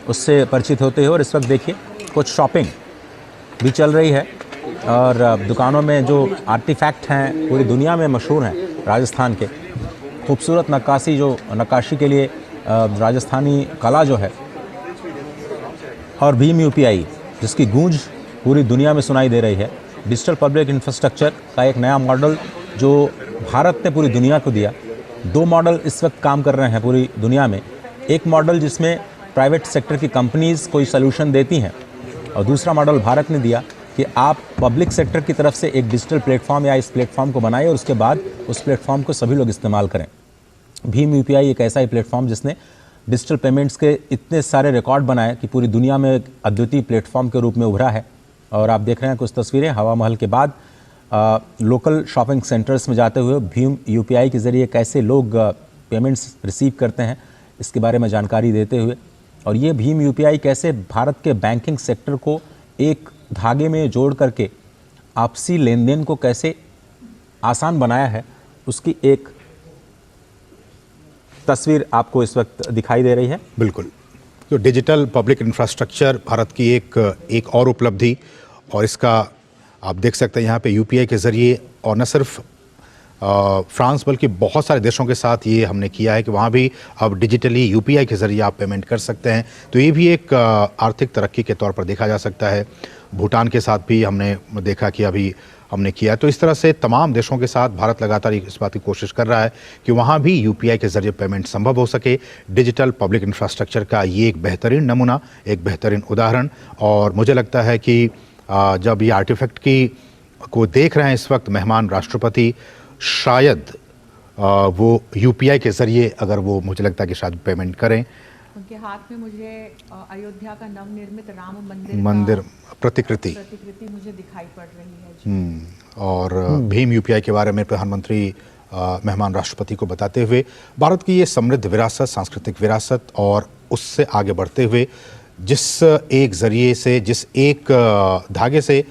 उससे परिचित होते हो। और इस वक्त देखिए कुछ शॉपिंग भी चल रही है और दुकानों में जो आर्टिफैक्ट हैं पूरी दुनिया में मशहूर हैं राजस्थान के, खूबसूरत नक्काशी के लिए राजस्थानी कला जो है, और भीम यूपीआई जिसकी गूंज पूरी दुनिया में सुनाई दे रही है। डिजिटल पब्लिक इंफ्रास्ट्रक्चर का एक नया मॉडल जो भारत ने पूरी दुनिया को दिया। 2 मॉडल इस वक्त काम कर रहे हैं पूरी दुनिया में। एक मॉडल जिसमें प्राइवेट सेक्टर की कंपनीज़ कोई सलूशन देती हैं, और दूसरा मॉडल भारत ने दिया कि आप पब्लिक सेक्टर की तरफ से एक डिजिटल प्लेटफॉर्म या इस प्लेटफॉर्म को बनाएं और उसके बाद उस प्लेटफॉर्म को सभी लोग इस्तेमाल करें। भीम यूपीआई एक ऐसा ही प्लेटफॉर्म जिसने डिजिटल पेमेंट्स के इतने सारे रिकॉर्ड बनाए कि पूरी दुनिया में एक अद्वितीय प्लेटफॉर्म के रूप में उभरा है। और आप देख रहे हैं कुछ तस्वीरें हवा महल के बाद लोकल शॉपिंग सेंटर्स में जाते हुए भीम यूपीआई के ज़रिए कैसे लोग पेमेंट्स रिसीव करते हैं, इसके बारे में जानकारी देते हुए। और ये भीम यूपीआई कैसे भारत के बैंकिंग सेक्टर को एक धागे में जोड़ करके आपसी लेन देन को कैसे आसान बनाया है, उसकी एक तस्वीर आपको इस वक्त दिखाई दे रही है। बिल्कुल, तो डिजिटल पब्लिक इंफ्रास्ट्रक्चर भारत की एक और उपलब्धि, और इसका आप देख सकते हैं यहाँ पे यूपीआई के ज़रिए, और न सिर्फ फ्रांस बल्कि बहुत सारे देशों के साथ ये हमने किया है कि वहाँ भी अब डिजिटली यूपीआई के ज़रिए आप पेमेंट कर सकते हैं। तो ये भी एक आर्थिक तरक्की के तौर पर देखा जा सकता है। भूटान के साथ भी हमने देखा कि अभी हमने किया। तो इस तरह से तमाम देशों के साथ भारत लगातार इस बात की कोशिश कर रहा है कि वहाँ भी यूपीआई के ज़रिए पेमेंट संभव हो सके। डिजिटल पब्लिक इंफ्रास्ट्रक्चर का ये एक बेहतरीन नमूना, एक बेहतरीन उदाहरण। और मुझे लगता है कि जब ये आर्टिफैक्ट को देख रहे हैं इस वक्त मेहमान राष्ट्रपति, शायद वो यूपीआई के ज़रिए अगर वो, मुझे लगता है कि शायद पेमेंट करें। उनके हाथ में मुझे अयोध्या का नवनिर्मित राम मंदिर प्रतिकृति मुझे दिखाई पड़ रही है। और भीम यूपीआई के बारे में प्रधानमंत्री मेहमान राष्ट्रपति को बताते हुए भारत की ये समृद्ध विरासत, सांस्कृतिक विरासत, और उससे आगे बढ़ते हुए जिस एक ज़रिए से, जिस एक धागे से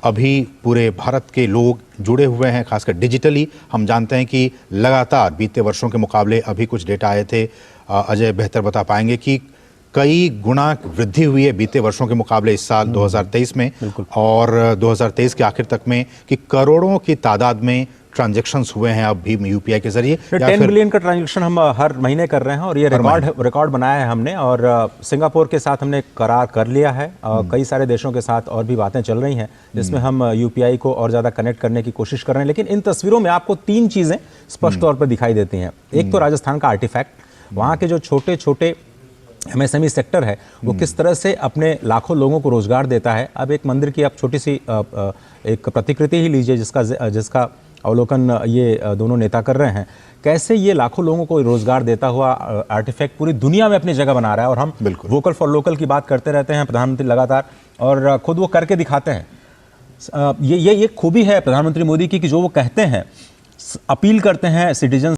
अभी पूरे भारत के लोग जुड़े हुए हैं, खासकर डिजिटली। हम जानते हैं कि लगातार बीते वर्षों के मुकाबले अभी कुछ डेटा आए थे, अजय बेहतर बता पाएंगे, कि कई गुना वृद्धि हुई है बीते वर्षों के मुकाबले इस साल 2023 में, और 2023 के आखिर तक में कि करोड़ों की तादाद में ट्रांजैक्शंस हुए हैं अब भी यूपीआई के जरिए। 10 बिलियन का ट्रांजैक्शन हम हर महीने कर रहे हैं, और ये रिकॉर्ड बनाया है हमने। और सिंगापुर के साथ हमने करार कर लिया है, कई सारे देशों के साथ और भी बातें चल रही हैं जिसमें हम यूपीआई को और ज़्यादा कनेक्ट करने की कोशिश कर रहे हैं। लेकिन इन तस्वीरों में आपको 3 चीज़ें स्पष्ट तौर पर दिखाई देती हैं। एक तो राजस्थान का आर्टिफैक्ट, वहाँ के जो छोटे छोटे एमएसएमई सेक्टर है वो किस तरह से अपने लाखों लोगों को रोजगार देता है। अब एक मंदिर की आप छोटी सी एक प्रतिकृति ही लीजिए जिसका अवलोकन ये दोनों नेता कर रहे हैं, कैसे ये लाखों लोगों को रोजगार देता हुआ आर्टिफैक्ट पूरी दुनिया में अपनी जगह बना रहा है। और हम वोकल फॉर लोकल की बात करते रहते हैं प्रधानमंत्री लगातार, और खुद वो करके दिखाते हैं। ये खूबी है प्रधानमंत्री मोदी की कि जो वो कहते हैं, अपील करते हैं सिटीजन